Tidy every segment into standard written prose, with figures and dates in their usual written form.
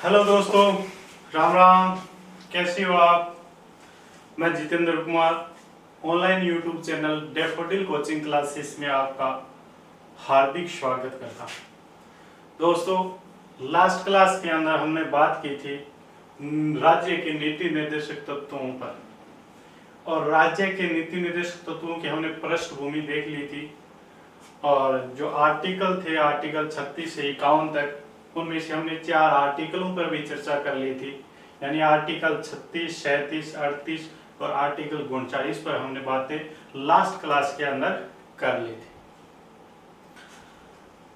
Hello दोस्तों, राम राम। कैसे हो आप? मैं Jitendra Kumar online YouTube channel daffodil coaching classes में आपका हार्दिक स्वागत करता हूं। दोस्तों, लास्ट क्लास के अंदर हमने बात की थी राज्य के नीति निर्देशक तत्वों पर, और राज्य के नीति निर्देशक तत्वों की हमने पृष्ठभूमि देख ली थी। और जो आर्टिकल थे, आर्टिकल 36 से 51 तक, उनमें से हमने 4 आर्टिकलों पर भी चर्चा कर ली थी। यानी आर्टिकल 36, 37, 38 और आर्टिकल 39 पर हमने बातें लास्ट क्लास के अंदर कर ली थी।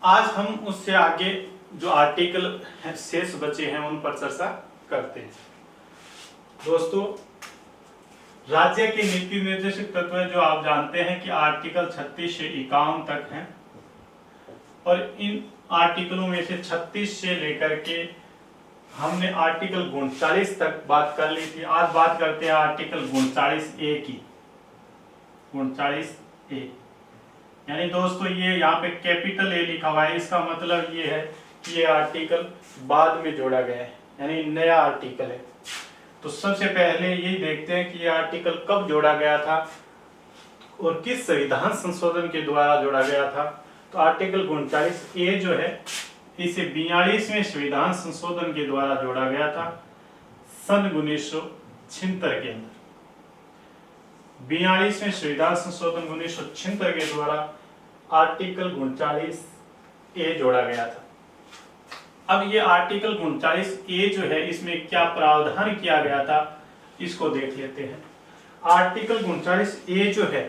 आज हम उससे आगे जो आर्टिकल शेष बचे हैं उन पर चर्चा करते हैं। दोस्तों, राज्य के नीति निर्देशक तत्व जो आप जानते हैं कि आर्टिकल 36 से 51 तक हैं, और इन आर्टिकलों में से 36 से लेकर के हमने आर्टिकल 39 तक बात कर ली थी। आज बात करते हैं आर्टिकल 39A की। 39A यानी दोस्तों ये यहाँ पे कैपिटल ए लिखा हुआ है, इसका मतलब ये है कि ये आर्टिकल बाद में जोड़ा गया है, यानी नया आर्टिकल है। तो सबसे पहले यही देखते हैं कि ये आर्टिकल कब जोड़ा गया था और किस संविधान संशोधन के द्वारा जोड़ा गया था। तो आर्टिकल 39A जो है, इसे 42वें संविधान संशोधन के द्वारा जोड़ा गया था सन 1976 के अंदर। 42वें संविधान संशोधन 1976 के द्वारा आर्टिकल 39A जोड़ा गया था। अब ये आर्टिकल 39A जो है, इसमें क्या प्रावधान किया गया था इसको देख लेते हैं। आर्टिकल 39A जो है,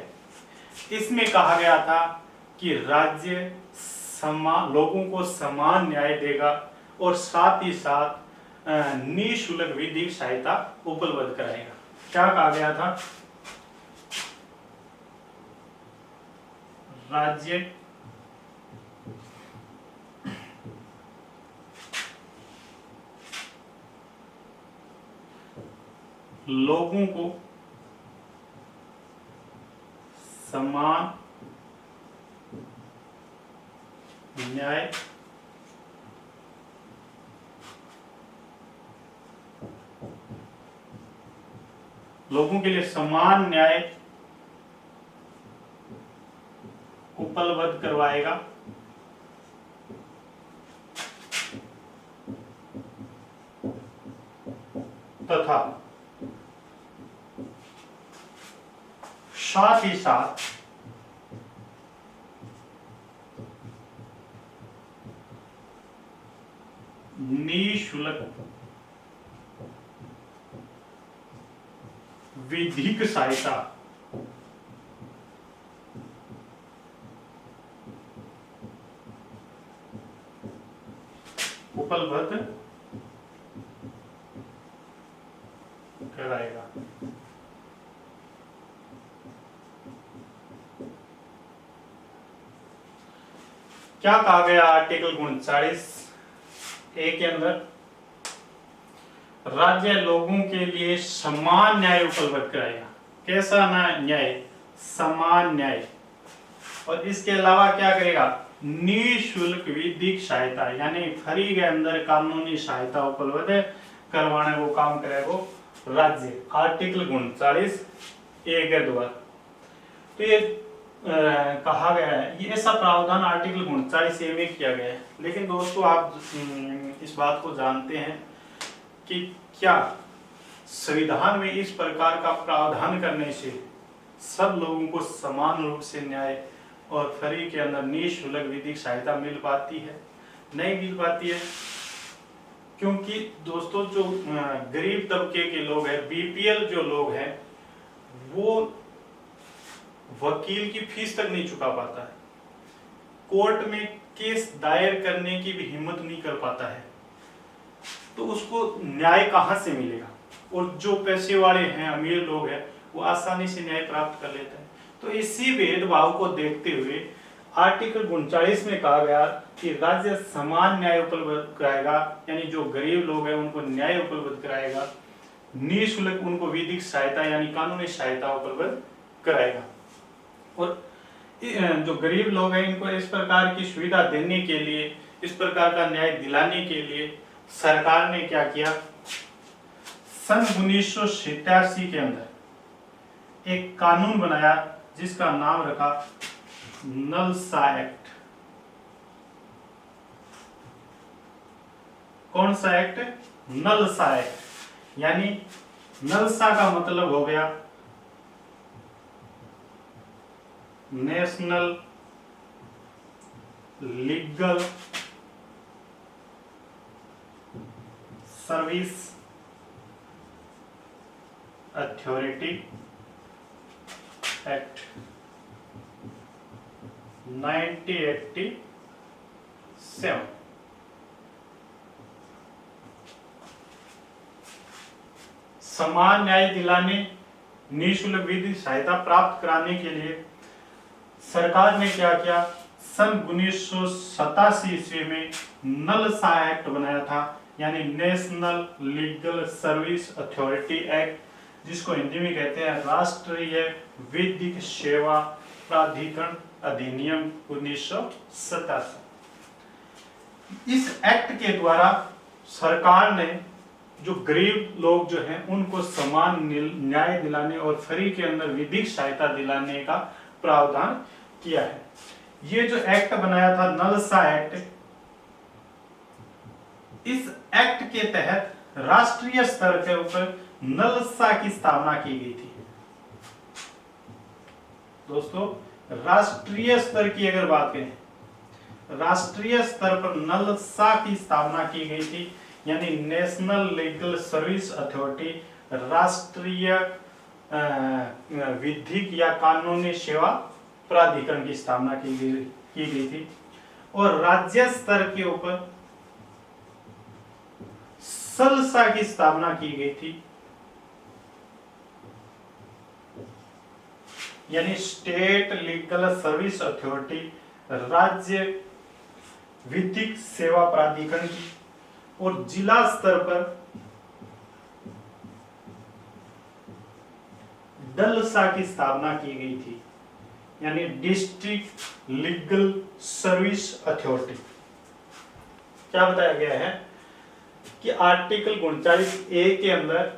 इसमें कहा गया था कि राज्य लोगों को समान न्याय देगा और साथ ही साथ निःशुल्क विधिक सहायता उपलब्ध कराएगा। क्या कहा गया था? राज्य लोगों को समान न्याय लोगों के लिए समान न्याय उपलब्ध करवाएगा तथा साथ ही साथ निःशुल्क विधिक सहायता उपलब्ध कराएगा। क्या कहा गया आर्टिकल 39A के अंदर? राज्य लोगों के लिए समान न्याय उपलब्ध कराएगा। कैसा न्याय? समान न्याय। और इसके अलावा क्या करेगा? निःशुल्क विधिक सहायता, यानी फ्री के अंदर कानूनी सहायता उपलब्ध करवाने को काम करेगा राज्य, आर्टिकल 39A के द्वारा। तो ये कहा गया है, ये ऐसा प्रावधान आर्टिकल 39A में किया गया है। लेकिन दोस्तों, आप इस बात को जानते हैं कि क्या संविधान में इस प्रकार का प्रावधान करने से सब लोगों को समान रूप से न्याय और फ्री के अंदर निःशुल्क विधिक सहायता मिल पाती है? नहीं मिल पाती है, क्योंकि दोस्तों जो गरीब तबके के लोग हैं, बीपीएल जो लोग हैं, वो वकील की फीस तक नहीं चुका पाता है, कोर्ट में केस दायर करने की भी हिम्मत नहीं कर पाता है, तो उसको न्याय कहां से मिलेगा? और जो पैसे वाले हैं, अमीर लोग हैं, वो आसानी से न्याय प्राप्त कर लेते हैं। तो इसी भेदभाव को देखते हुए आर्टिकल 39 में कहा गया कि राज्य समान न्याय उपलब्ध कराएगा, यानी जो गरीब लोग हैं उनको न्याय उपलब्ध कराएगा, निःशुल्क उनको विधिक सहायता यानी कानूनी सहायता उपलब्ध कराएगा। और जो गरीब लोग हैं इनको इस प्रकार की सुविधा देने के लिए, इस प्रकार का न्याय दिलाने के लिए सरकार ने क्या किया, सन 1987 के अंदर एक कानून बनाया जिसका नाम रखा नलसा एक्ट। कौन सा एक्ट? नलसा एक्ट। यानी नलसा का मतलब हो गया national legal service authority act 1987। समान न्याय दिलाने, निःशुल्क विधिक सहायता प्राप्त कराने के लिए सरकार ने क्या किया, सन 1987 ईस्वी में नलसा एक्ट बनाया था, यानी national legal service authority act, जिसको हिंदी में कहते हैं राष्ट्रीय विधिक सेवा प्राधिकरण अधिनियम 1987। इस एक्ट के द्वारा सरकार ने जो गरीब लोग जो हैं उनको समान न्याय दिलाने और फ्री के अंदर विधिक सहायता दिलाने का प्रावधान किया है। ये जो एक्ट बनाया था नलसा एक्ट, इस एक्ट के तहत राष्ट्रीय स्तर के ऊपर नलसा की स्थापना की गई थी। दोस्तों, राष्ट्रीय स्तर की अगर बात करें, राष्ट्रीय स्तर पर नलसा की स्थापना की गई थी, यानी नेशनल लीगल सर्विस अथॉरिटी, राष्ट्रीय विधिक या कानूनी सेवा प्राधिकरण की स्थापना की गई थी। और राज्य स्तर के ऊपर सलसा की स्थापना की गई थी, यानी स्टेट लीगल सर्विस अथॉरिटी, राज्य विधिक सेवा प्राधिकरण की। और जिला स्तर पर डलसा की स्थापना की गई थी, यानी डिस्ट्रिक्ट लीगल सर्विस अथॉरिटी। क्या बताया गया है कि आर्टिकल 39A के अंदर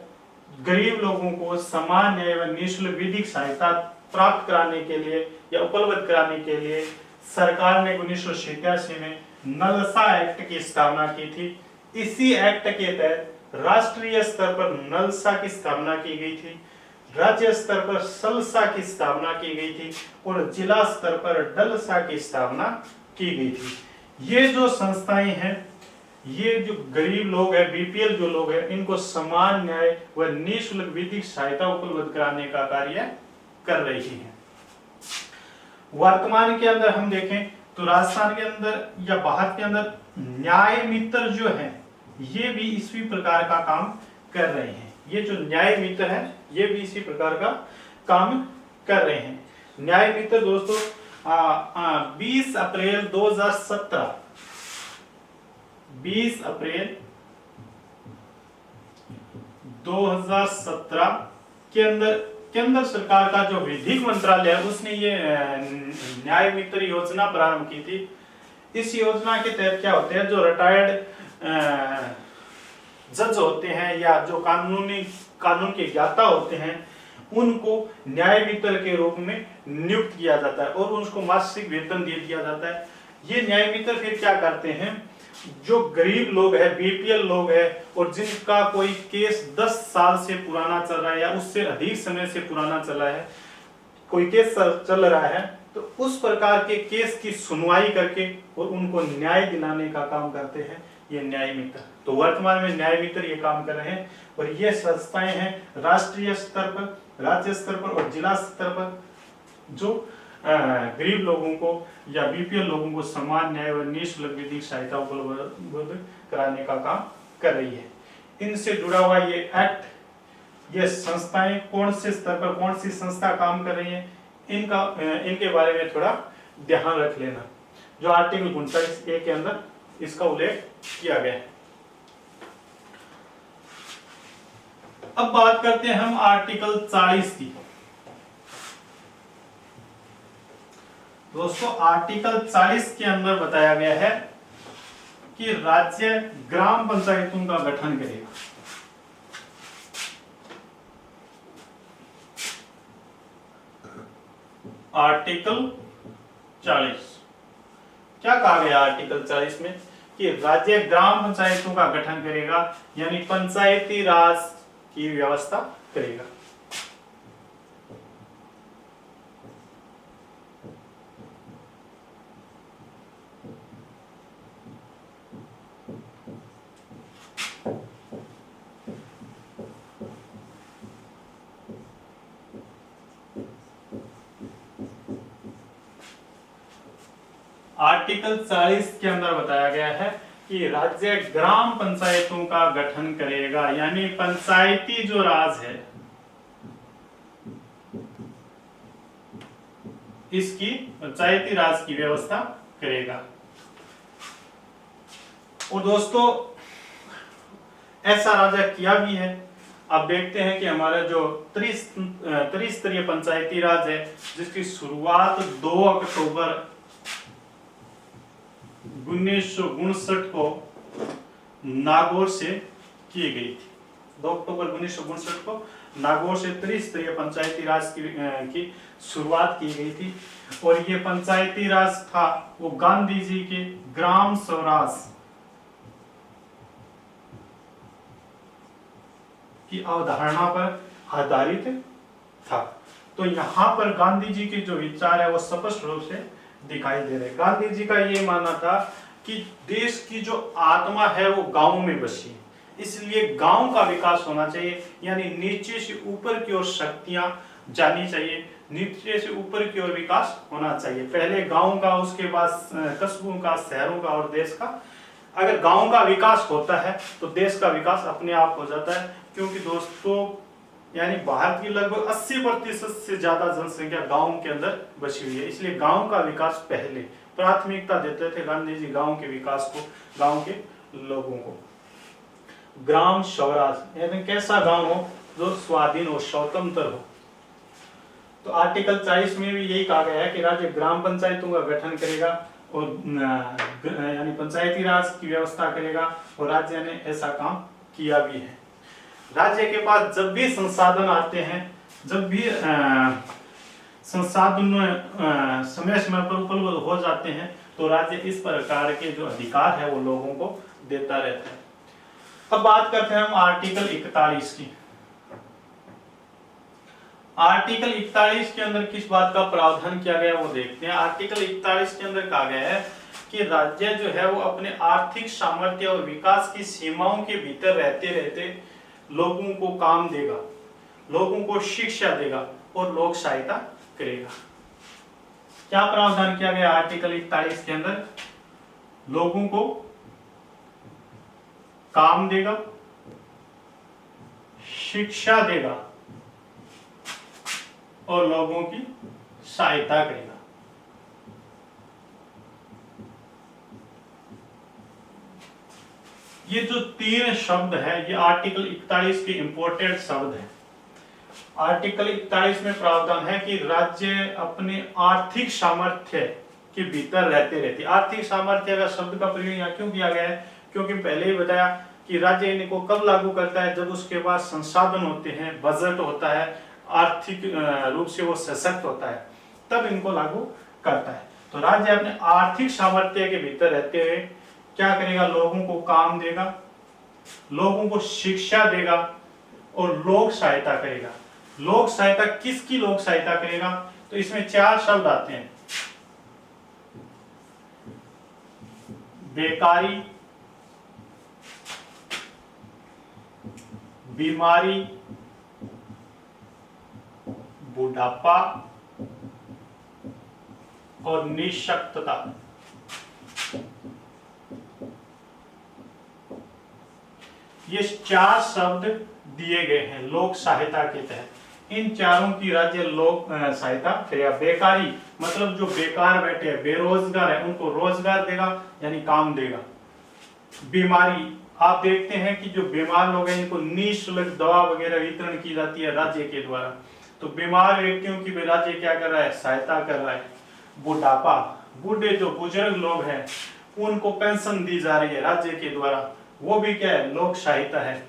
गरीब लोगों को समान न्याय व निःशुल्क विधिक सहायता प्राप्त कराने के लिए या उपलब्ध कराने के लिए सरकार ने 1987 में नलसा एक्ट की स्थापना की थी। इसी एक्ट के तहत राष्ट्रीय स्तर पर नलसा की स्थापना की गई थी, राज्य स्तर पर सलसा की स्थापना की गई थी और जिला स्तर पर डलसा की स्थापना की गई थी। ये जो संस्थाएं हैं, ये जो गरीब लोग हैं, बीपीएल जो लोग हैं, इनको समान न्याय व निःशुल्क विधिक सहायता उपलब्ध कराने का कार्य कर रही है। वर्तमान के अंदर हम देखें तो राजस्थान के अंदर या भारत के अंदर न्याय मित्र जो है, ये भी इसी प्रकार का काम कर रहे हैं। ये जो न्याय मित्र है, ये भी इसी प्रकार का काम कर रहे हैं। न्याय मित्र दोस्तों 20 अप्रैल 2017 के अंदर केंद्र सरकार का जो विधिक मंत्रालय है, उसने ये न्याय मित्र योजना प्रारंभ की थी। इस योजना के तहत क्या होते हैं, जो रिटायर्ड जज होते हैं या जो कानून के ज्ञाता होते हैं, उनको न्याय मित्र के रूप में नियुक्त किया जाता है और उनको मासिक वेतन दे दिया जाता है। ये न्याय मित्र फिर क्या करते हैं, जो गरीब लोग हैं, बीपीएल लोग हैं और जिनका कोई केस 10 साल से पुराना चल रहा है या उससे अधिक समय से पुराना चला है, कोई केस चल रहा है, तो उस प्रकार के केस की सुनवाई करके और उनको न्याय दिलाने का काम करते हैं ये न्याय मित्र। तो वर्तमान में न्याय मित्र ये काम कर रहे हैं और ये संस्थाएं हैं राष्ट्रीय स्तर पर, राज्य स्तर पर और जिला स्तर पर, जो गरीब लोगों को या बीपीएल लोगों को समान न्याय व निःशुल्क विधिक सहायता उपलब्ध कराने का काम कर रही है। इनसे जुड़ा हुआ ये एक्ट, ये संस्थाएं कौन से स्तर पर कौन सी संस्था काम कर रही है, इनके बारे में थोड़ा ध्यान रख लेना, जो आर्टिकल 39A के अंदर इसका उल्लेख किया गया है। अब बात करते हैं हम आर्टिकल 40 की। दोस्तों, आर्टिकल 40 के अंदर बताया गया है कि राज्य ग्राम पंचायतों का गठन करेगा। आर्टिकल 40 क्या कहा गया आर्टिकल 40 में कि राज्य ग्राम पंचायतों का गठन करेगा, यानी पंचायती राज की व्यवस्था करेगा। आर्टिकल 40 के अंदर बताया गया है कि राज्य ग्राम पंचायतों का गठन करेगा, यानी पंचायती जो राज है इसकी पंचायती राज की व्यवस्था करेगा। और दोस्तों ऐसा राजा किया भी है। अब देखते हैं कि हमारा जो त्रिस्तरीय पंचायती राज है जिसकी शुरुआत 2 अक्टूबर 1959 को नागौर से की गई थी। 2 अक्टूबर 1959 को नागौर से त्रिस्तरीय पंचायती राज की शुरुआत की गई थी। और ये पंचायती राज था वो गांधी जी के ग्राम स्वराज की अवधारणा पर आधारित था। तो यहाँ पर गांधी जी के जो विचार है वो स्पष्ट रूप से दिखाई दे रहे। गांधी जी का ये मानना था कि देश की जो आत्मा है वो गांव में बसी है, इसलिए गांव का विकास होना चाहिए, यानी नीचे से ऊपर की ओर शक्तियां जानी चाहिए, नीचे से ऊपर की ओर विकास होना चाहिए। पहले गांव का, उसके बाद कस्बों का, शहरों का और देश का। अगर गांव का विकास होता है तो देश का विकास अपने आप हो जाता है, क्योंकि दोस्तों यानी भारत की लगभग 80% से ज्यादा जनसंख्या गांव के अंदर बसी हुई है, इसलिए गांव का विकास पहले प्राथमिकता देते थे गांधी जी, गांव के विकास को, गांव के लोगों को। ग्राम स्वराज यानी कैसा गांव हो जो स्वाधीन हो, स्वतंत्र हो। तो आर्टिकल 40 में भी यही कहा गया है कि राज्य ग्राम पंचायतों का गठन करेगा और यानी पंचायती राज की व्यवस्था करेगा, और राज्य ने ऐसा काम किया भी है। राज्य के पास जब भी संसाधन आते हैं, जब भी संसाधन समय समय पर उपलब्ध हो जाते हैं, तो राज्य इस प्रकार के जो अधिकार है वो लोगों को देता रहता है। अब बात करते हैं हम आर्टिकल 41 की। आर्टिकल 41 के अंदर किस बात का प्रावधान किया गया वो देखते हैं। आर्टिकल 41 के अंदर कहा गया है कि राज्य जो है वो अपने आर्थिक सामर्थ्य और विकास की सीमाओं के भीतर रहते रहते लोगों को काम देगा, लोगों को शिक्षा देगा और लोक सहायता करेगा। क्या प्रावधान किया गया आर्टिकल 41 के अंदर? लोगों को काम देगा, शिक्षा देगा और लोगों की सहायता करेगा। ये जो 3 शब्द है ये आर्टिकल 41 के इंपोर्टेंट शब्द हैं। आर्टिकल 41 में प्रावधान है कि राज्य अपने आर्थिक सामर्थ्य के भीतर रहते रहते। आर्थिक सामर्थ्य का शब्द का प्रयोग यहाँ क्यों किया गया है? क्योंकि पहले ही बताया कि राज्य इनको कब लागू करता है, जब उसके पास संसाधन होते हैं, बजट होता है, आर्थिक रूप से वो सशक्त होता है, तब इनको लागू करता है। तो राज्य अपने आर्थिक सामर्थ्य के भीतर रहते हुए क्या करेगा? लोगों को काम देगा, लोगों को शिक्षा देगा और लोक सहायता करेगा। लोक सहायता किसकी लोक सहायता करेगा? तो इसमें 4 शब्द आते हैं। बेकारी, बीमारी, बुढ़ापा और निःशक्तता। ये 4 शब्द दिए गए हैं लोक सहायता के तहत। इन चारों की राज्य लोक सहायता करेगा। बेकारी मतलब जो बेकार बैठे हैं, बेरोजगार है, उनको रोजगार देगा यानी काम देगा। बीमारी, आप देखते हैं कि जो बीमार लोग हैं इनको निःशुल्क दवा वगैरह वितरण की जाती है राज्य के द्वारा, तो बीमार व्यक्तियों की भी राज्य क्या कर रहा है? सहायता कर रहा है। बुढ़ापा, बूढ़े जो बुजुर्ग लोग हैं उनको पेंशन दी जा रही है राज्य के द्वारा, वो भी क्या है, लोक सहायता है।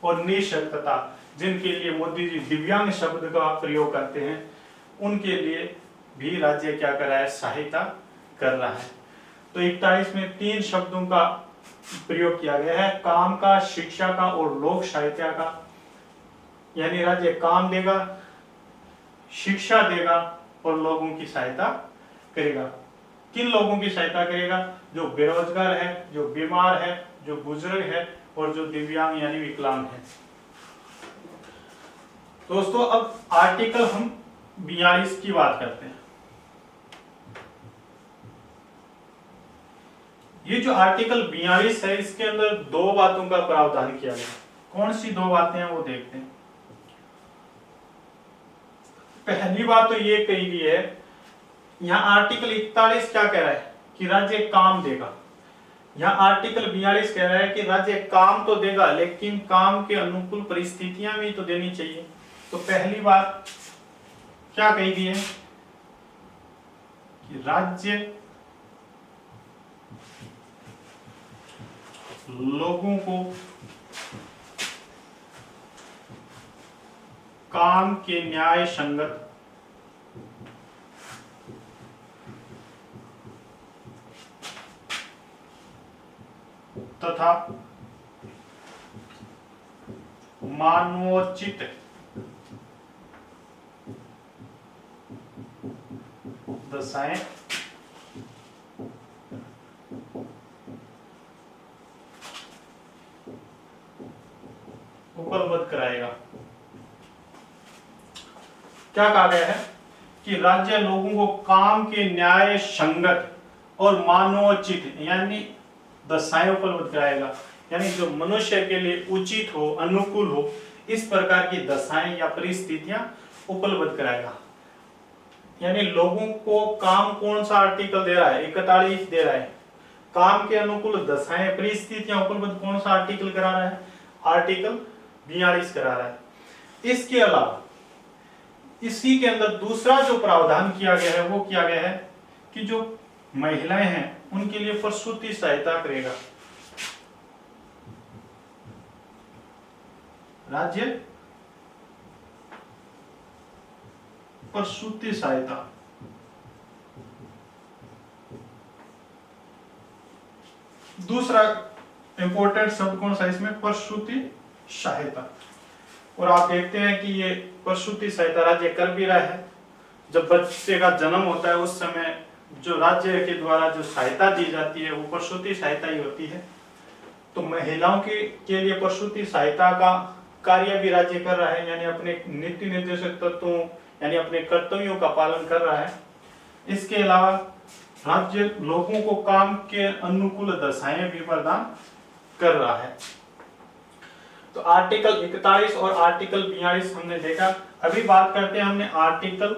और निःशक्तता, जिनके लिए मोदी जी दिव्यांग शब्द का प्रयोग करते हैं, उनके लिए भी राज्य क्या कर रहा है, सहायता कर रहा है। तो 41 में 3 शब्दों का प्रयोग किया गया है, काम का, शिक्षा का और लोक सहायता का। यानी राज्य काम देगा, शिक्षा देगा और लोगों की सहायता करेगा। किन लोगों की सहायता करेगा? जो बेरोजगार है, जो बीमार है, जो बुजुर्ग है और जो दिव्यांग यानी विकलांग है। दोस्तों अब आर्टिकल हम 42 की बात करते हैं। ये जो आर्टिकल 42 है, इसके अंदर 2 बातों का प्रावधान किया गया। कौन सी 2 बातें हैं वो देखते हैं। पहली बात तो ये कही गई है, यहाँ आर्टिकल 41 क्या कह रहा है कि राज्य काम देगा। यहाँ आर्टिकल 42 कह रहा है कि राज्य काम तो देगा, लेकिन काम के अनुकूल परिस्थितियां भी तो देनी चाहिए। तो पहली बात क्या कही गई है कि राज्य लोगों को काम के न्याय संगत तथा मानवोचित दशाएं उपलब्ध कराएगा। क्या कहा गया है कि राज्य लोगों को काम के न्याय संगत और मानवोचित यानी दशाएं उपलब्ध कराएगा, यानी जो मनुष्य के लिए उचित हो, अनुकूल हो, इस प्रकार की दशाएं या परिस्थितियां उपलब्ध कराएगा। यानी लोगों को काम कौन सा आर्टिकल दे रहा है, 41 दे रहा है। काम के अनुकूल दशाएं परिस्थितियां उपलब्ध कौन सा आर्टिकल करा रहा है, आर्टिकल 42 करा रहा है। इसके अलावा इसी के अंदर दूसरा जो प्रावधान किया गया है वो किया गया है कि जो महिलाएं हैं उनके लिए प्रसूति सहायता करेगा राज्य, प्रसूति सहायता। दूसरा इंपॉर्टेंट शब्द कौन सा इसमें, प्रसूति सहायता। और आप देखते हैं कि ये प्रसूति सहायता राज्य कर भी रहा है। जब बच्चे का जन्म होता है उस समय जो राज्य के द्वारा जो सहायता दी जाती है वो प्रसूति सहायता ही होती है। तो महिलाओं के लिए प्रसूति सहायता का कार्य भी राज्य कर रहा है, यानी अपने नीति निर्देशक तत्वों यानी अपने कर्तव्यों का पालन कर रहा है। इसके अलावा राज्य लोगों को काम के अनुकूल दशाएं भी प्रदान कर रहा है। तो आर्टिकल 41 और आर्टिकल 42 हमने देखा। अभी बात करते हैं हमने आर्टिकल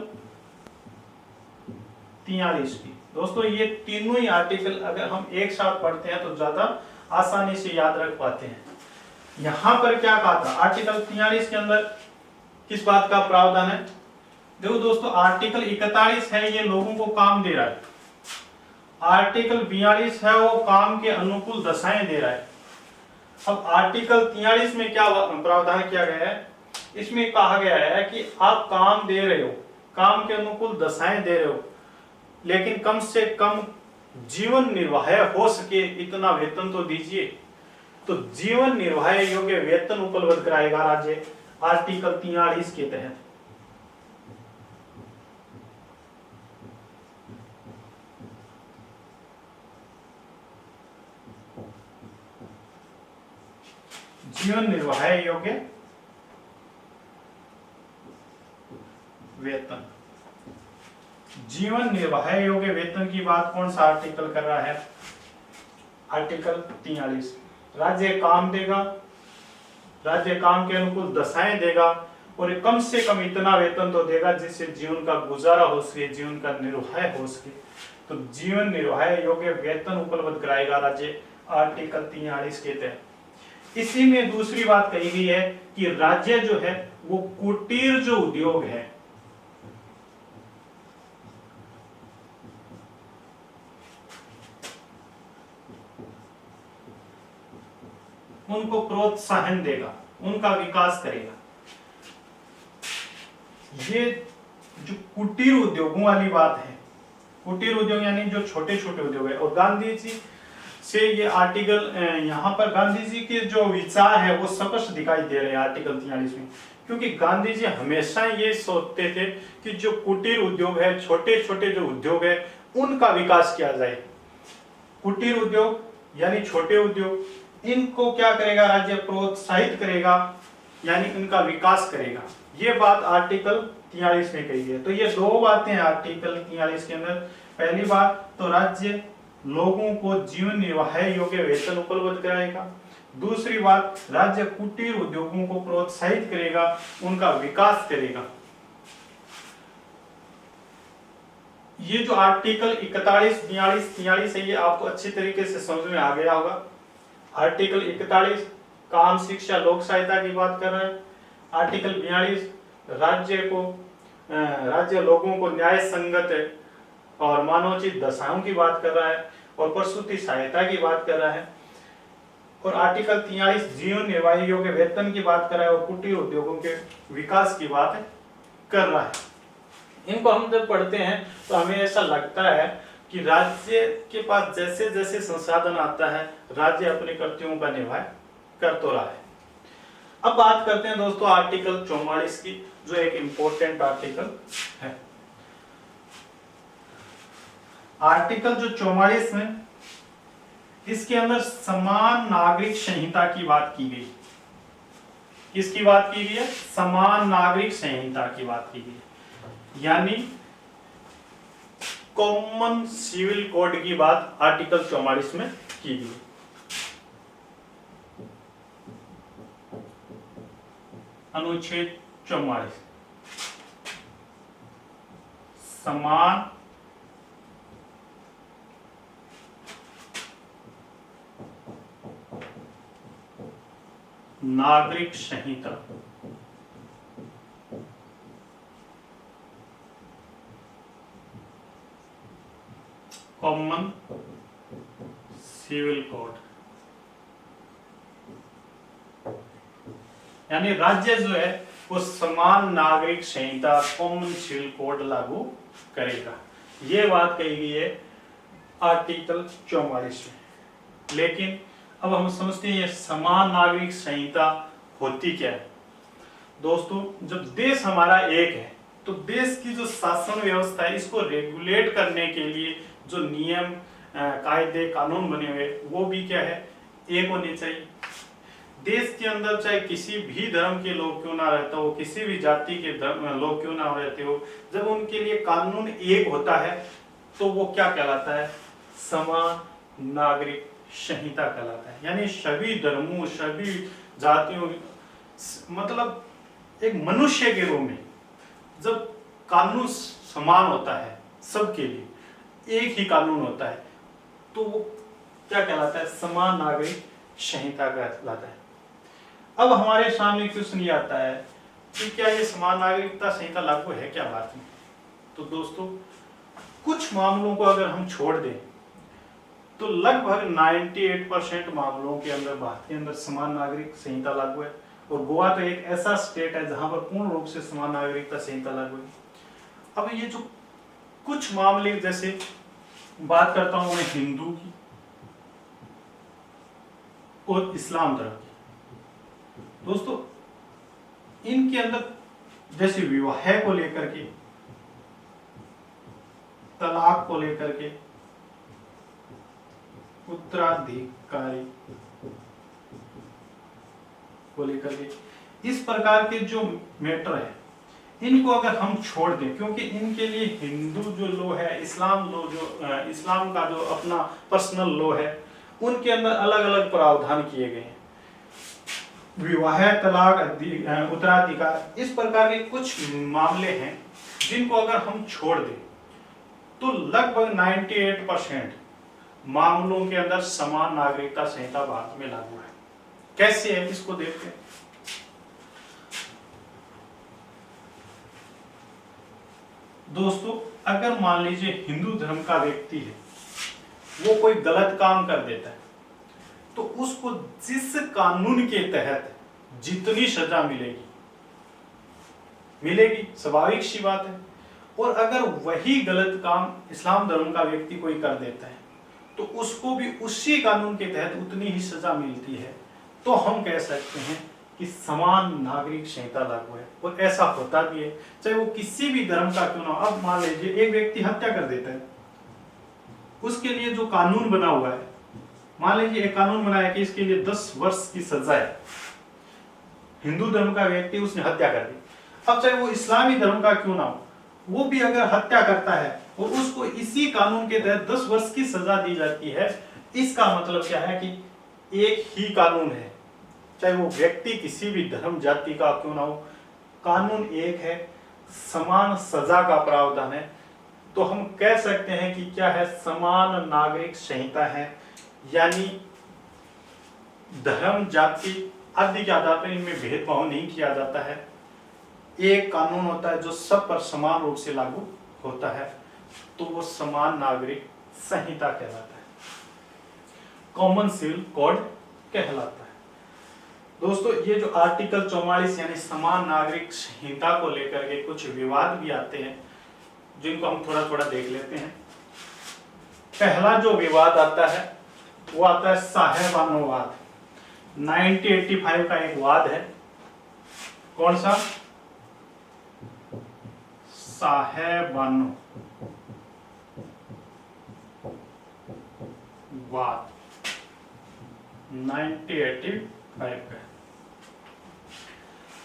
43 की। दोस्तों ये तीनों ही आर्टिकल अगर हम एक साथ पढ़ते हैं तो ज्यादा आसानी से याद रख पाते हैं। यहां पर क्या कहा था, आर्टिकल 43 के अंदर किस बात का प्रावधान है? देखो दोस्तों, आर्टिकल 41 है ये लोगों को काम दे रहा है, आर्टिकल 42 है वो काम के अनुकूल दशाएं दे रहा है। अब आर्टिकल 43 में क्या प्रावधान किया गया है, इसमें कहा गया है कि आप काम दे रहे हो, काम के अनुकूल दशाएं दे रहे हो, लेकिन कम से कम जीवन निर्वाह हो सके इतना वेतन तो दीजिए। तो जीवन निर्वाह योग्य वेतन उपलब्ध कराएगा राज्य आर्टिकल 43 के तहत। जीवन निर्वाह योग्य वेतन, जीवन निर्वाह योग्य वेतन की बात कौन सा आर्टिकल कर रहा है? आर्टिकल 43। राज्य काम देगा, राज्य काम के अनुकूल दशाएं देगा और कम से कम इतना वेतन तो देगा जिससे जीवन का गुजारा हो सके, जीवन का निर्वाह हो सके। तो जीवन निर्वाह योग्य वेतन उपलब्ध कराएगा राज्य आर्टिकल 43 के तहत। इसी में दूसरी बात कही गई है कि राज्य जो है वो कुटीर जो उद्योग है, उनको प्रोत्साहन देगा, उनका विकास करेगा। ये जो कुटीर उद्योगों वाली बात है, कुटीर उद्योग यानी जो छोटे छोटे उद्योग है, और गांधी जी से ये आर्टिकल यहाँ पर गांधी जी के जो विचार है वो स्पष्ट दिखाई दे रहे हैं आर्टिकल 43 में, क्योंकि गांधी जी हमेशा ये सोचते थे कि जो कुटीर उद्योग है, छोटे छोटे जो उद्योग है, उनका विकास किया जाए। कुटीर उद्योग यानी छोटे उद्योग, इनको क्या करेगा राज्य, प्रोत्साहित करेगा, यानी इनका विकास करेगा। ये बात आर्टिकल 43 में कही है। तो ये दो बातें हैं आर्टिकल 43 के अंदर। पहली बात तो राज्य लोगों को जीवन निर्वाह योग्य वेतन उपलब्ध कराएगा। दूसरी बात, राज्य कुटीर उद्योगों को प्रोत्साहित करेगा, उनका विकास करेगा। ये जो आर्टिकल 41, 42, 43 है, ये आपको अच्छी तरीके से समझ में आ गया होगा। आर्टिकल 41 काम शिक्षा लोक सहायता की बात कर रहा है। आर्टिकल 42 राज्य लोगों को न्याय संगत और मानवोचित दशाओं की बात कर रहा है, और प्रसूति सहायता की बात कर रहा है। और आर्टिकल 43 जीवन निर्वाह योग्य वेतन की बात कर रहा है, और कुटीर उद्योगों के विकास की बात कर रहा है। इनको हम जब पढ़ते हैं तो हमें ऐसा लगता है कि राज्य के पास जैसे जैसे संसाधन आता है, राज्य अपने कर्तव्यों का निर्वाह कर तो रहा है। अब बात करते हैं दोस्तों आर्टिकल 44 की, जो एक इंपॉर्टेंट आर्टिकल है। आर्टिकल जो 44 में, इसके अंदर समान नागरिक संहिता की बात की गई। किसकी बात की गई है? समान नागरिक संहिता की बात की गई है, यानी कॉमन सिविल कोड की बात आर्टिकल 44 में की गई। अनुच्छेद 44 समान नागरिक संहिता कॉमन सिविल कोड, यानी राज्य जो है वो समान नागरिक संहिता कॉमन सिविल कोड लागू करेगा। ये बात कही गई है आर्टिकल 44 में। लेकिन अब हम समझते हैं ये समान नागरिक संहिता होती क्या है। दोस्तों जब देश हमारा एक है तो देश की जो शासन व्यवस्था है, इसको रेगुलेट करने के लिए जो नियम कायदे कानून बने हुए वो भी क्या है, एक होने चाहिए। देश के अंदर चाहे किसी भी धर्म के लोग क्यों ना रहते हो, किसी भी जाति के लोग क्यों ना रहते हो, जब उनके लिए कानून एक होता है तो वो क्या कहलाता है, समान नागरिक संहिता कहलाता है। यानी सभी धर्मों, सभी जातियों, मतलब एक मनुष्य के रूप में जब कानून समान होता है सबके लिए, एक ही कानून होता है, तो वो क्या कहलाता है, समान नागरिक संहिता कहलाता है। अब हमारे सामने क्वेश्चन ये आता है कि क्या ये समान नागरिकता संहिता लागू है क्या भारत में? तो दोस्तों कुछ मामलों को अगर हम छोड़ दें तो लगभग 98% मामलों के अंदर भारत के अंदर समान नागरिक संहिता लागू है। और गोवा तो एक ऐसा स्टेट है जहां पर पूर्ण रूप से समान नागरिकता संहिता लागू है। अब ये जो कुछ मामले, जैसे बात करता हूं मैं हिंदू की और इस्लाम धर्म की, दोस्तों इनके अंदर जैसे विवाह को लेकर के, तलाक को लेकर के, उत्तराधिकारी को लेकर के, इस प्रकार के जो मैटर है, इनको अगर हम छोड़ दें, क्योंकि इनके लिए हिंदू जो लॉ है, इस्लाम लॉ जो इस्लाम का जो अपना पर्सनल लॉ है, उनके अंदर अलग अलग प्रावधान किए गए हैं। विवाह, तलाक, उत्तराधिकार, इस प्रकार के कुछ मामले हैं जिनको अगर हम छोड़ दें तो लगभग 98% मामलों के अंदर समान नागरिकता संहिता भारत में लागू है। कैसे है इसको देखते हैं। दोस्तों अगर मान लीजिए हिंदू धर्म का व्यक्ति है, वो कोई गलत काम कर देता है, तो उसको जिस कानून के तहत जितनी सजा मिलेगी मिलेगी, स्वाभाविक सी बात है। और अगर वही गलत काम इस्लाम धर्म का व्यक्ति कोई कर देता है तो उसको भी उसी कानून के तहत उतनी ही सजा मिलती है। तो हम कह सकते हैं कि समान नागरिक संहिता लागू है, और ऐसा होता भी है, चाहे वो किसी भी धर्म का क्यों ना हो। अब मान लीजिए एक व्यक्ति हत्या कर देता है, उसके लिए जो कानून बना हुआ है, मान लीजिए एक कानून बनाया कि इसके लिए 10 वर्ष की सजा है, हिंदू धर्म का व्यक्ति उसने हत्या कर दी, अब चाहे वो इस्लामी धर्म का क्यों ना हो, वो भी अगर हत्या करता है और उसको इसी कानून के तहत 10 वर्ष की सजा दी जाती है, इसका मतलब क्या है कि एक ही कानून है, चाहे वो व्यक्ति किसी भी धर्म जाति का क्यों ना हो, कानून एक है, समान सजा का प्रावधान है। तो हम कह सकते हैं कि क्या है, समान नागरिक संहिता है, यानी धर्म जाति आदि के आधार पर इनमें भेदभाव नहीं किया जाता है। एक कानून होता है जो सब पर समान रूप से लागू होता है, तो वो समान नागरिक संहिता कहलाता है, कॉमन सिविल कोड कहलाता है। दोस्तों, ये जो आर्टिकल 44 यानी समान नागरिक संहिता को लेकर के कुछ विवाद भी आते हैं, जिनको हम थोड़ा थोड़ा देख लेते हैं। पहला जो विवाद आता है वो आता है साहेबानोवाद। 1985 का एक वाद है, कौन सा? साहेबानो वाद 1985 का।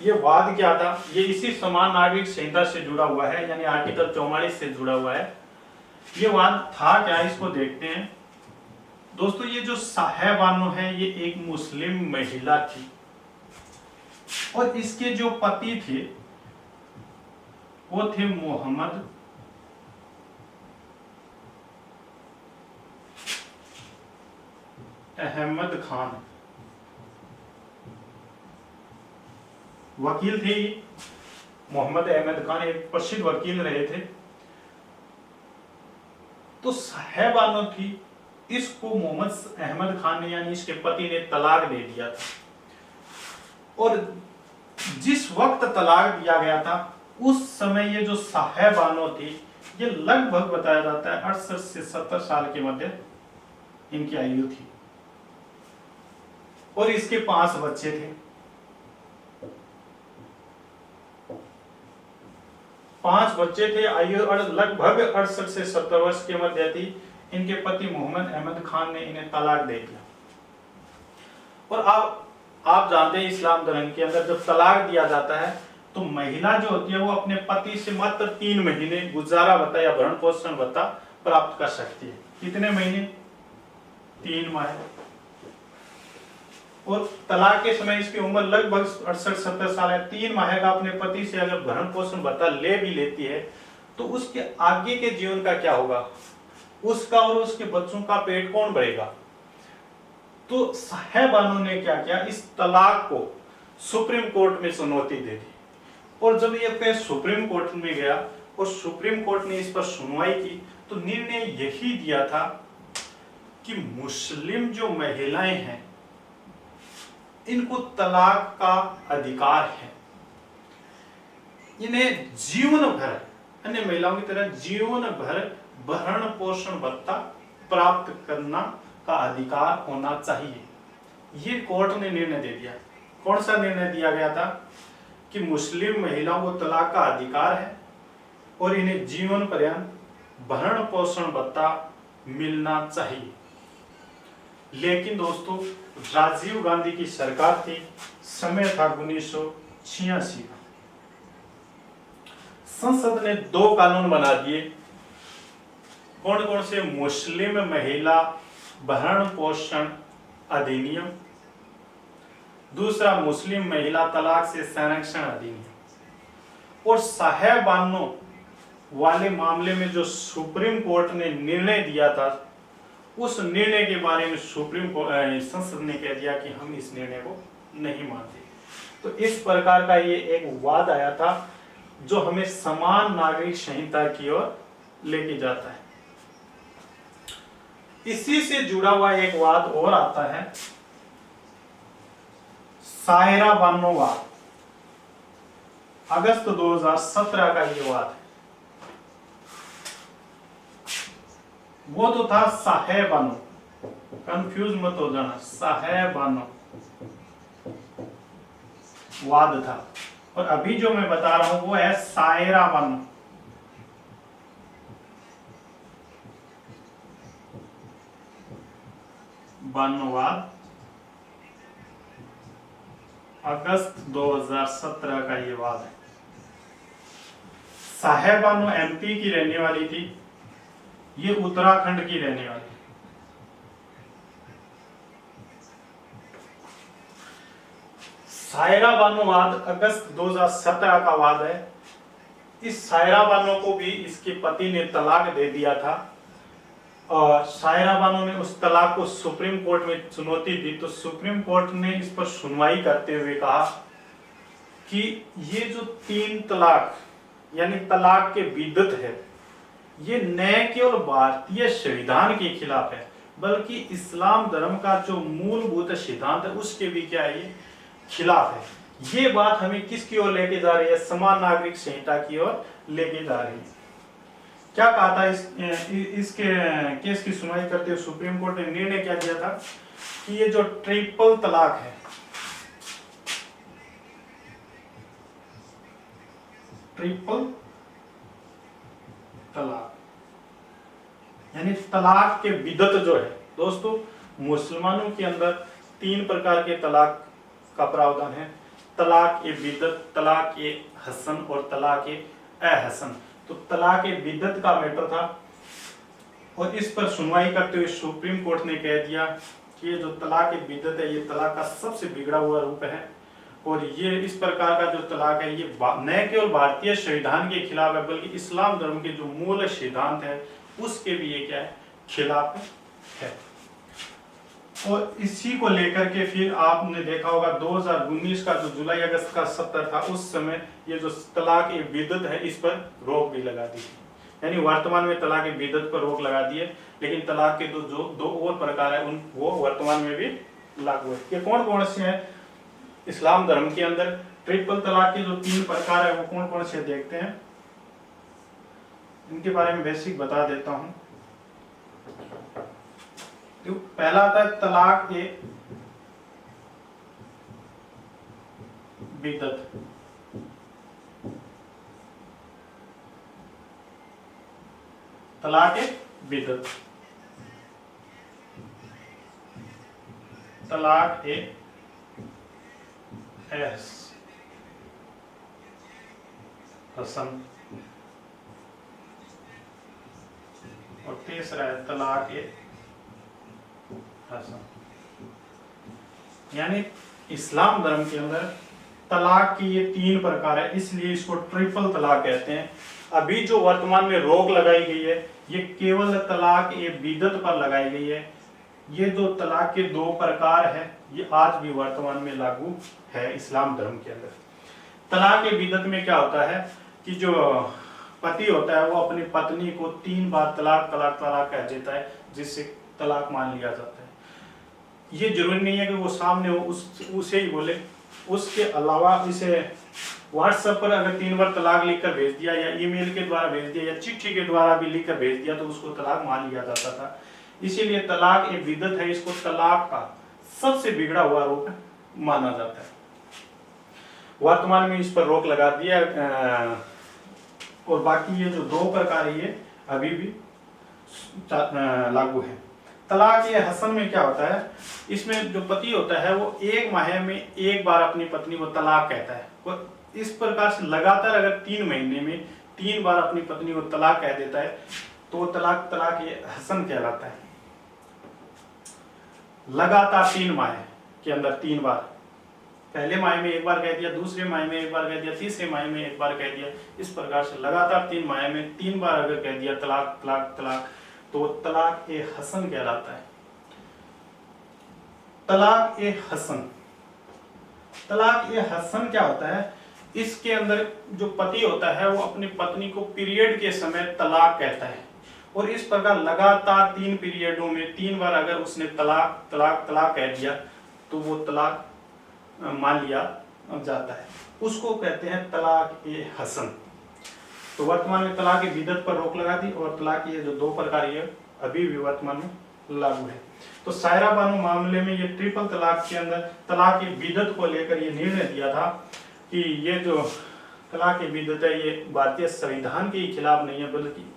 ये वाद क्या था? ये इसी समान नागरिक संहिता से जुड़ा हुआ है, यानी आर्टिकल 44 से जुड़ा हुआ है। ये वाद था क्या, इसको देखते हैं। दोस्तों, ये जो साहेबानो है ये एक मुस्लिम महिला थी, और इसके जो पति थे वो थे मोहम्मद अहमद खान। वकील थे मोहम्मद अहमद खान, एक प्रसिद्ध वकील रहे थे। तो साहेबानो थी, इसको मोहम्मद अहमद खान ने यानी इसके पति ने तलाक दे दिया था, और जिस वक्त तलाक दिया गया था उस समय ये जो साहेबानो थी ये लगभग बताया जाता है 68 से 70 साल के मध्य इनकी आयु थी, और इसके 5 बच्चे थे। 5 बच्चे थे, आयु लगभग 68 से 70 वर्ष के मध्य थी। इनके पति मोहम्मद अहमद खान ने इन्हें तलाक दे दिया। और आप जानते हैं इस्लाम धर्म के अंदर जब तलाक दिया जाता है तो महिला जो होती है वो अपने पति से मात्र 3 महीने गुजारा भत्ता या भरण पोषण भत्ता प्राप्त कर सकती है। कितने महीने? 3 माह। और तलाक के समय इसकी उम्र लगभग 68-70 साल है। 3 माह का अपने पति से अगर भरण पोषण भत्ता ले भी लेती है तो उसके आगे के जीवन का क्या होगा? उसका और उसके बच्चों का पेट कौन भरेगा? तो साहेबानो ने क्या किया, इस तलाक को सुप्रीम कोर्ट में चुनौती दे दी, और जब ये केस सुप्रीम कोर्ट में गया और सुप्रीम कोर्ट ने इस पर सुनवाई की तो निर्णय यही दिया था कि मुस्लिम जो महिलाएं हैं इनको तलाक का अधिकार है, इन्हें जीवन भर अन्य महिलाओं की तरह जीवन भर भरण पोषण भत्ता प्राप्त करना का अधिकार होना चाहिए। ये कोर्ट ने निर्णय दे दिया। कौन सा निर्णय दिया गया था? कि मुस्लिम महिलाओं को तलाक का अधिकार है और इन्हें जीवन पर्यंत भरण पोषण भत्ता मिलना चाहिए। लेकिन दोस्तों, राजीव गांधी की सरकार थी, समय था 1986 का। संसद ने 2 कानून बना दिए। कौन कौन से? मुस्लिम महिला भरण पोषण अधिनियम, दूसरा मुस्लिम महिला तलाक से संरक्षण अधिनियम। और साहेबानो वाले मामले में जो सुप्रीम कोर्ट ने निर्णय दिया था उस निर्णय के बारे में संसद ने कह दिया कि हम इस निर्णय को नहीं मानते। तो इस प्रकार का ये एक वाद आया था जो हमें समान नागरिक संहिता की ओर लेके जाता है। इसी से जुड़ा हुआ एक वाद और आता है सायरा बानो वाद, अगस्त 2017 का ये वाद है। वो तो था साहेबानो, कंफ्यूज मत हो जाना, साहेबानो वाद था। और अभी जो मैं बता रहा हूं वो है सायरा बानो। वाद अगस्त 2017 का ये वाद है। साहेबानो एमपी की रहने वाली थी, ये उत्तराखंड की रहने वाली। सायरा बानो वाद अगस्त 2017 का वाद है। इस सायरा बानो को भी इसके पति ने तलाक दे दिया था और सायरा बानो ने उस तलाक को सुप्रीम कोर्ट में चुनौती दी, तो सुप्रीम कोर्ट ने इस पर सुनवाई करते हुए कहा कि ये जो 3 तलाक यानी तलाक के बिद्दत है, ये न केवल भारतीय संविधान के खिलाफ है बल्कि इस्लाम धर्म का जो मूलभूत सिद्धांत है उसके भी क्या है, ये खिलाफ है। ये बात हमें किसकी ओर लेके जा रही है, समान नागरिक संहिता की ओर लेके जा रही है। क्या कहा था इसके केस की सुनवाई करते हुए सुप्रीम कोर्ट ने निर्णय क्या दिया था कि ये जो ट्रिपल तलाक है, ट्रिपल तलाक यानी तलाक के बिदत जो है दोस्तों, मुसलमानों के अंदर 3 प्रकार के तलाक का प्रावधान है। तलाक ए बिदत, तलाक ए हसन और तलाक ए अहसन। तो तलाक ए बिदत का मैटर था और इस पर सुनवाई करते हुए सुप्रीम कोर्ट ने कह दिया कि ये जो तलाक ए बिदत है ये तलाक का सबसे बिगड़ा हुआ रूप है और ये इस प्रकार का जो तलाक है ये न केवल भारतीय संविधान के खिलाफ है बल्कि इस्लाम धर्म के जो मूल सिद्धांत है उसके भी ये क्या है, खिलाफ है। और इसी को लेकर के फिर आपने देखा होगा 2019 का जो जुलाई अगस्त का सत्र था, उस समय ये जो तलाक ए बिदत है इस पर रोक भी लगा दी थी। यानी वर्तमान में तलाक ए बिदत पर रोक लगा दी है, लेकिन तलाक के दो और प्रकार है उन वो वर्तमान में भी लागू है। ये कौन कौन से हैं इस्लाम धर्म के अंदर? ट्रिपल तलाक के जो 3 प्रकार है वो कौन कौन से देखते हैं, इनके बारे में बेसिक बता देता हूं। तो पहला आता है तलाक ए बिदत। तलाक ए बिदत, तलाक ए हसन और तीसरा है तलाक ए हसन। यानी इस्लाम धर्म के अंदर तलाक की ये 3 प्रकार है, इसलिए इसको ट्रिपल तलाक कहते हैं। अभी जो वर्तमान में रोक लगाई गई है ये केवल तलाक ए बिदत पर लगाई गई है। ये जो तलाक के 2 प्रकार है ये आज भी वर्तमान में लागू है इस्लाम धर्म के अंदर। तलाक ए बिदत में क्या होता है कि जो पति होता है वो अपनी पत्नी को 3 बार तलाक तलाक तलाक कह देता है, जिससे तलाक मान लिया जाता है। ये जरूरी नहीं है कि वो सामने हो उसे ही बोले, उसके अलावा इसे व्हाट्सएप पर अगर 3 बार तलाक लिखकर भेज दिया या ईमेल के द्वारा भेज दिया या चिट्ठी के द्वारा भी लिखकर भेज दिया तो उसको तलाक मान लिया जाता था। इसीलिए तलाक एक बिदत है, इसको तलाक का सबसे बिगड़ा हुआ रूप माना जाता है। वर्तमान में इस पर रोक लगा दिया और बाकी ये जो 2 प्रकार है ये अभी भी लागू है। तलाक ये हसन में क्या होता है, इसमें जो पति होता है वो 1 माह में 1 बार अपनी पत्नी को तलाक कहता है। और इस प्रकार से लगातार अगर 3 महीने में 3 बार अपनी पत्नी को तलाक कह देता है तो तलाक ये हसन कहलाता है। लगातार 3 माह के अंदर 3 बार, पहले माह में 1 बार कह दिया, दूसरे माह में 1 बार कह दिया, तीसरे माह में 1 बार कह दिया, इस प्रकार से लगातार 3 माह में 3 बार अगर कह दिया तलाक तलाक तलाक तो तलाक ए हसन कहलाता है। तलाक ए हसन, तलाक ए हसन क्या होता है, इसके अंदर जो पति होता है वो अपनी पत्नी को पीरियड के समय तलाक कहता है और इस प्रकार लगातार 3 पीरियडों में 3 बार अगर उसने तलाक तलाक तलाक कह दिया तो वो तलाक मान लिया जाता है, उसको कहते हैं तलाक ए हसन। तो वर्तमान में तलाक ए बिदअत पर रोक लगा दी और तलाक ये जो 2 प्रकार ये अभी भी वर्तमान में लागू है। तो सायरा बानो मामले में ये ट्रिपल तलाक के अंदर तलाक ए बिदअत को लेकर ये निर्णय दिया था कि ये जो तलाक ए बिदअत है ये भारतीय संविधान के खिलाफ नहीं है, बल्कि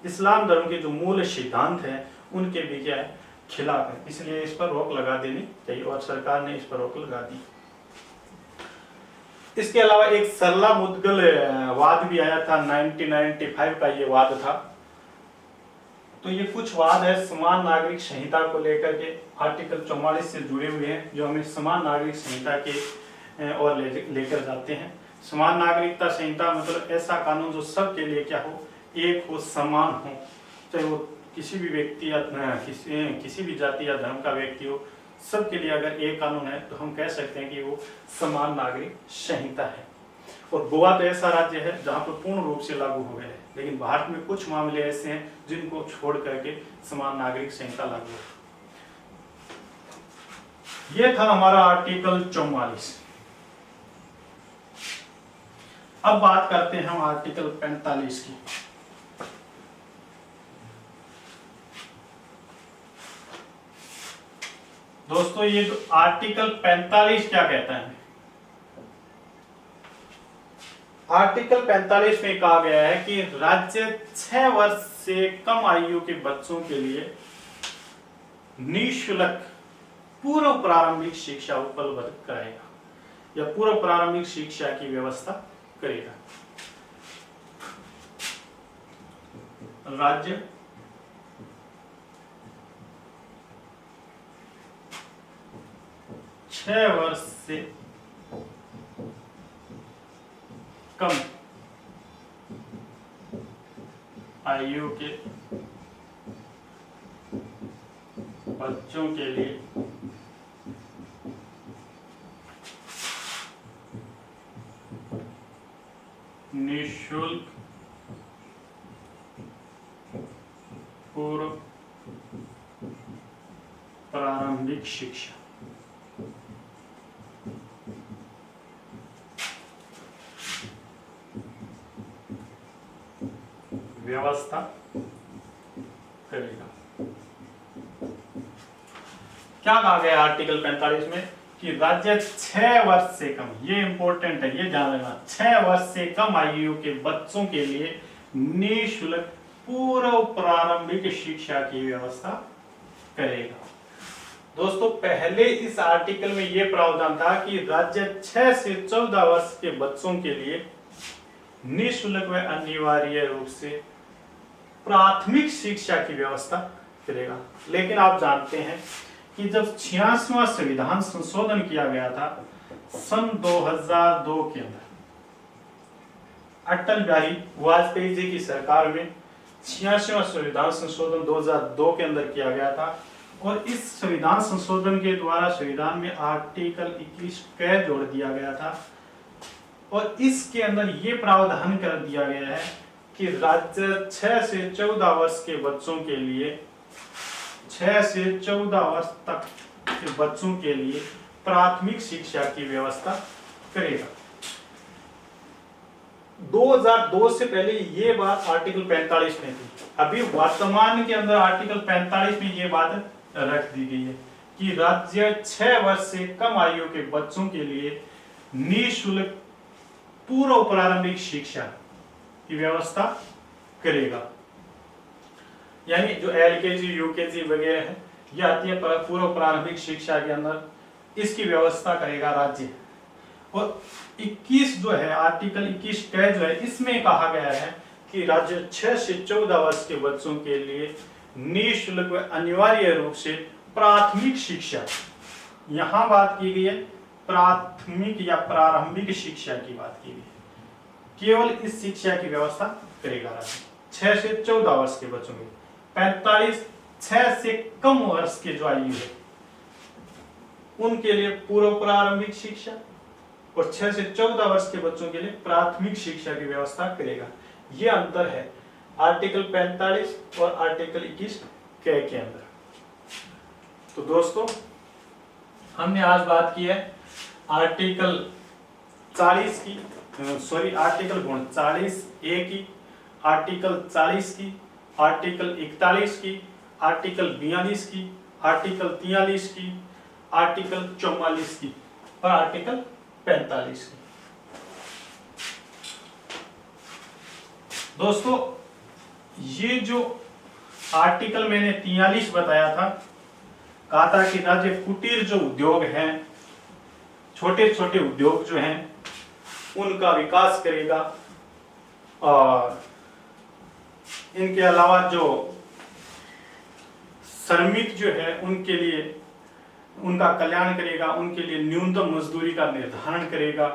इस्लाम धर्म के जो मूल सिद्धांत हैं उनके भी क्या है खिलाफ है, इसलिए इस पर रोक लगा देनी चाहिए और सरकार ने इस पर रोक लगा दी। इसके अलावा एक सरला मुद्गल वाद भी आया था, 1995 का ये वाद था। तो ये कुछ वाद है समान नागरिक संहिता को लेकर के, आर्टिकल 44 से जुड़े हुए हैं, जो हमें समान नागरिक संहिता के और लेकर जाते हैं। समान नागरिकता संहिता मतलब ऐसा कानून जो सबके लिए क्या हो, एक हो, समान हो, चाहे वो किसी भी व्यक्ति या किसी भी जाति या धर्म का व्यक्ति हो, सबके लिए अगर एक कानून है तो हम कह सकते हैं कि वो समान नागरिक संहिता है। और गोवा तो ऐसा राज्य है जहाँ पर पूर्ण रूप से लागू हो गया है, लेकिन भारत में कुछ मामले ऐसे हैं जिनको छोड़ करके समान नागरिक संहिता लागू है। ये था हमारा आर्टिकल 44। अब बात करते हैं हम आर्टिकल 45 की। दोस्तों ये जो आर्टिकल 45 क्या कहता है, आर्टिकल 45 में कहा गया है कि राज्य 6 वर्ष से कम आयु के बच्चों के लिए निःशुल्क पूर्व प्रारंभिक शिक्षा उपलब्ध कराएगा या पूर्व प्रारंभिक शिक्षा की व्यवस्था करेगा। राज्य छह वर्ष से कम आयु के बच्चों के लिए निःशुल्क पूर्व प्रारंभिक शिक्षा व्यवस्था करेगा। क्या कहा गया आर्टिकल 45 में कि राज्य 6 वर्ष से कम, ये इंपॉर्टेंट है, ये ध्यान रखना, 6 वर्ष से कम आयु के बच्चों के लिए निःशुल्क पूर्व प्रारंभिक शिक्षा की व्यवस्था करेगा। दोस्तों पहले इस आर्टिकल में यह प्रावधान था कि राज्य 6 से 14 वर्ष के बच्चों के लिए निःशुल्क व अनिवार्य रूप से प्राथमिक शिक्षा की व्यवस्था करेगा। लेकिन आप जानते हैं कि जब 86वां संविधान संशोधन किया गया था सन 2002 के अंदर, अटल बिहारी वाजपेयी जी की सरकार में 86वां संविधान संशोधन 2002 के अंदर किया गया था और इस संविधान संशोधन के द्वारा संविधान में आर्टिकल 21 क जोड़ दिया गया था और इसके अंदर ये प्रावधान कर दिया गया है कि राज्य 6 से 14 वर्ष के बच्चों के लिए 6 से 14 वर्ष तक के बच्चों के लिए प्राथमिक शिक्षा की व्यवस्था करेगा। 2002 से पहले ये बात आर्टिकल 45 में थी, अभी वर्तमान के अंदर आर्टिकल 45 में ये बात रख दी गई है कि राज्य 6 वर्ष से कम आयु के बच्चों के लिए निःशुल्क पूर्व प्रारंभिक शिक्षा की व्यवस्था करेगा। यानी जो एलकेजी यूकेजी वगैरह है ये आती है पूर्व प्रारंभिक शिक्षा के अंदर, इसकी व्यवस्था करेगा राज्य। और 21 जो है आर्टिकल 21 क जो है इसमें कहा गया है कि राज्य 6 से 14 वर्ष के बच्चों के लिए निःशुल्क व अनिवार्य रूप से प्राथमिक शिक्षा, यहां बात की गई है प्राथमिक या प्रारंभिक शिक्षा की बात की गई, केवल इस शिक्षा की व्यवस्था करेगा राज्य 6 से 14 वर्ष के बच्चों के। 45 6 से कम वर्ष के जो आयु है उनके लिए पूर्व प्रारंभिक शिक्षा और 6 से 14 वर्ष के बच्चों के लिए प्राथमिक शिक्षा की व्यवस्था करेगा। यह अंतर है आर्टिकल 45 और आर्टिकल 21 के अंदर। तो दोस्तों हमने आज बात की है आर्टिकल 40 की, आर्टिकल 40A की, आर्टिकल 40 की, आर्टिकल 41 की, आर्टिकल 42 की, आर्टिकल 43 की, आर्टिकल 44 की और आर्टिकल 45 की। दोस्तों ये जो आर्टिकल मैंने 43 बताया था, कहा था कि राज्य कुटीर जो उद्योग हैं, छोटे छोटे उद्योग जो हैं उनका विकास करेगा और इनके अलावा जो श्रमिक जो है उनके लिए उनका कल्याण करेगा, उनके लिए न्यूनतम मजदूरी का निर्धारण करेगा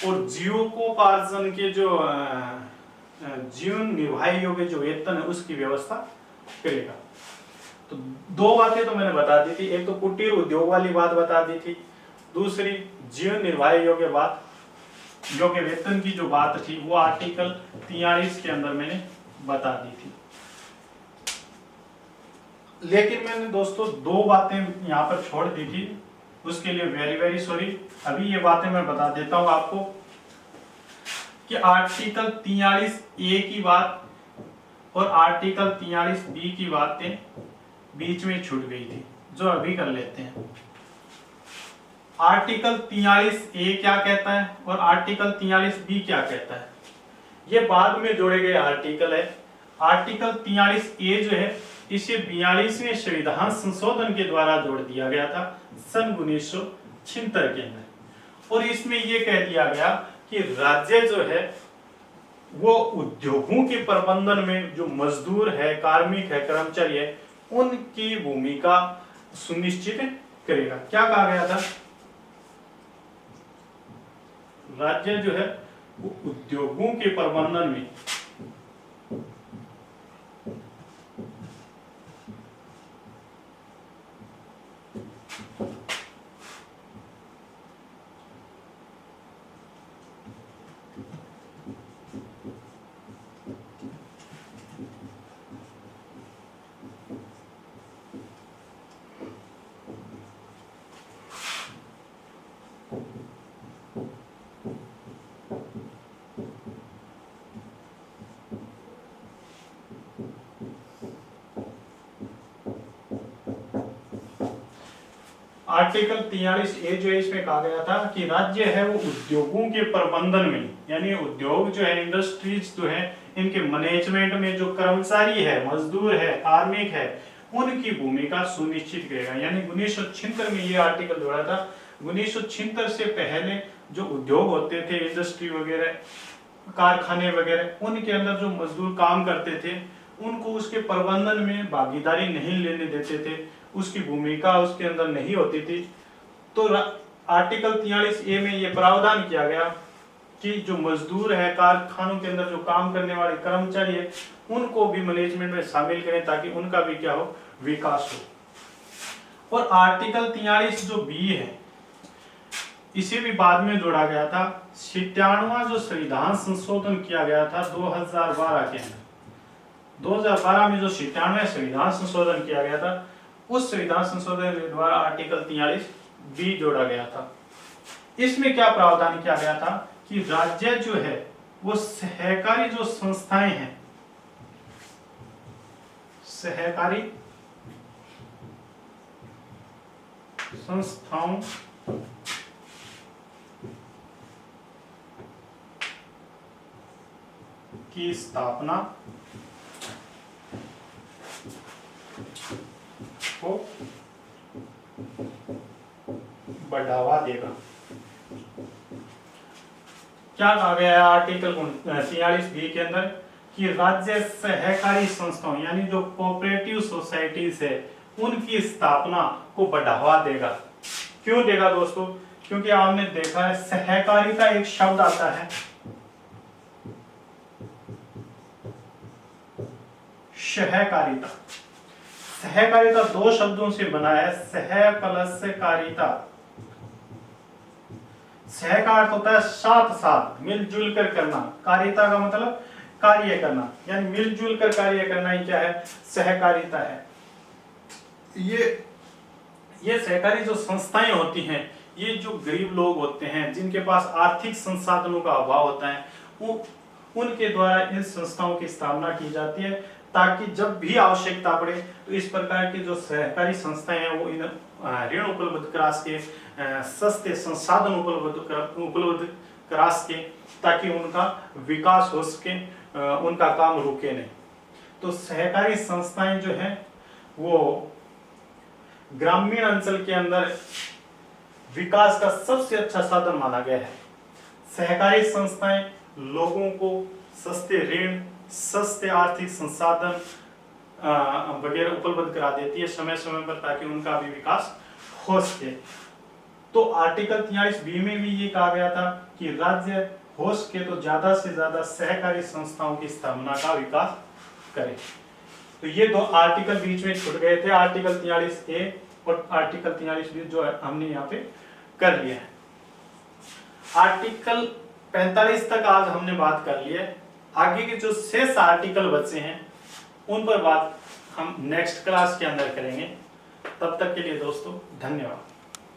और जीविकोपार्जन के जो जीवन निर्वाह योग्य जो वेतन है उसकी व्यवस्था करेगा। तो दो बातें तो मैंने बता दी थी, एक तो कुटीर उद्योग वाली बात बता दी थी, दूसरी जीवन निर्वाह योग्य बात योग्य वेतन की जो बात थी वो आर्टिकल 43 के अंदर मैंने बता दी थी। लेकिन मैंने दोस्तों दो बातें यहाँ पर छोड़ दी थी, उसके लिए वेरी वेरी सॉरी। अभी ये बातें मैं बता देता हूँ आपको कि आर्टिकल 43A की बात और आर्टिकल 43B की बातें बीच में छूट गई थी, जो अभी कर लेते हैं। आर्टिकल 43A क्या कहता है और आर्टिकल 43B क्या कहता है, ये बाद में जोड़े गए आर्टिकल है। आर्टिकल 43A जो है इसे 42वें संविधान संशोधन के द्वारा जोड़ दिया गया था सन 1976 के अंदर, और इसमें ये कह दिया गया कि राज्य जो है वो उद्योगों के प्रबंधन में जो मजदूर है, कार्मिक है, कर्मचारी है, उनकी भूमिका सुनिश्चित करेगा। क्या कहा गया था, राज्य जो है वो उद्योगों के प्रबंधन में आर्टिकल 43A जो है इसमें कहा गया था कि राज्य है वो उद्योगों के प्रबंधन में, यानी उद्योग जो है, इंडस्ट्रीज जो है, इनके मैनेजमेंट में जो कर्मचारी है, मजदूर है, कार्मिक है, उनकी भूमिका सुनिश्चित करेगा। यानी 1976 में ये आर्टिकल जोड़ा था। 1976 से पहले जो उद्योग होते थे, इंडस्ट्री वगैरह, कारखाने वगैरह, उनके अंदर जो मजदूर काम करते थे उनको उसके प्रबंधन में भागीदारी नहीं लेने देते थे, उसकी भूमिका उसके अंदर नहीं होती थी। तो आर्टिकल 43A में ये प्रावधान किया गया कि जो मजदूर है, कारखानों के अंदर जो काम करने वाले कर्मचारी है, उनको भी मैनेजमेंट में शामिल करें ताकि उनका भी क्या हो, विकास हो। और आर्टिकल 43 जो बी है इसे भी बाद में जोड़ा गया था। 97वां जो संविधान संशोधन किया गया था 2012 के अंदर, 2012 में जो 97वां संविधान संशोधन किया गया था, उस संविधान संशोधन के द्वारा आर्टिकल 43B जोड़ा गया था। इसमें क्या प्रावधान किया गया था कि राज्य जो है वो सहकारी जो संस्थाएं हैं, सहकारी संस्थाओं की स्थापना को बढ़ावा देगा। क्या कहा गया है आर्टिकल 43B के अंदर कि राज्य सहकारी संस्थाओं यानी जो कोऑपरेटिव सोसाइटीज है उनकी स्थापना को बढ़ावा देगा। क्यों देगा दोस्तों, क्योंकि आपने देखा है सहकारिता एक शब्द आता है, सहकारिता, सहकारिता दो शब्दों से बना है, सह प्लस कारिता। सह का अर्थ होता है साथ साथ, मिलजुल कर करना, कारिता का मतलब कार्य करना, यानी मिलजुल कर कार्य करना ही क्या है, सहकारिता है। ये सहकारी जो संस्थाएं होती हैं ये जो गरीब लोग होते हैं, जिनके पास आर्थिक संसाधनों का अभाव होता है, उनके द्वारा इन संस्थाओं की स्थापना की जाती है, ताकि जब भी आवश्यकता पड़े तो इस प्रकार की जो सहकारी संस्थाएं हैं वो इन ऋण उपलब्ध करा सके, सस्ते संसाधन उपलब्ध करा सके, ताकि उनका विकास हो सके, उनका काम रुके नहीं। तो सहकारी संस्थाएं जो है वो ग्रामीण अंचल के अंदर विकास का सबसे अच्छा साधन माना गया है। सहकारी संस्थाएं लोगों को सस्ते ऋण, सस्ते आर्थिक संसाधन वगैरह उपलब्ध करा देती है समय समय पर, ताकि उनका भी विकास हो सके। तो आर्टिकल 43B में भी ये कहा गया था कि राज्य हो सके तो ज्यादा से ज्यादा सहकारी संस्थाओं की स्थापना का विकास करे। तो ये दो आर्टिकल बीच में छूट गए थे, आर्टिकल 43A और आर्टिकल 43B, जो हमने यहाँ पे कर लिया है। आर्टिकल 45 तक आज हमने बात कर ली है। आगे के जो शेष आर्टिकल बचे हैं उन पर बात हम नेक्स्ट क्लास के अंदर करेंगे। तब तक के लिए दोस्तों धन्यवाद।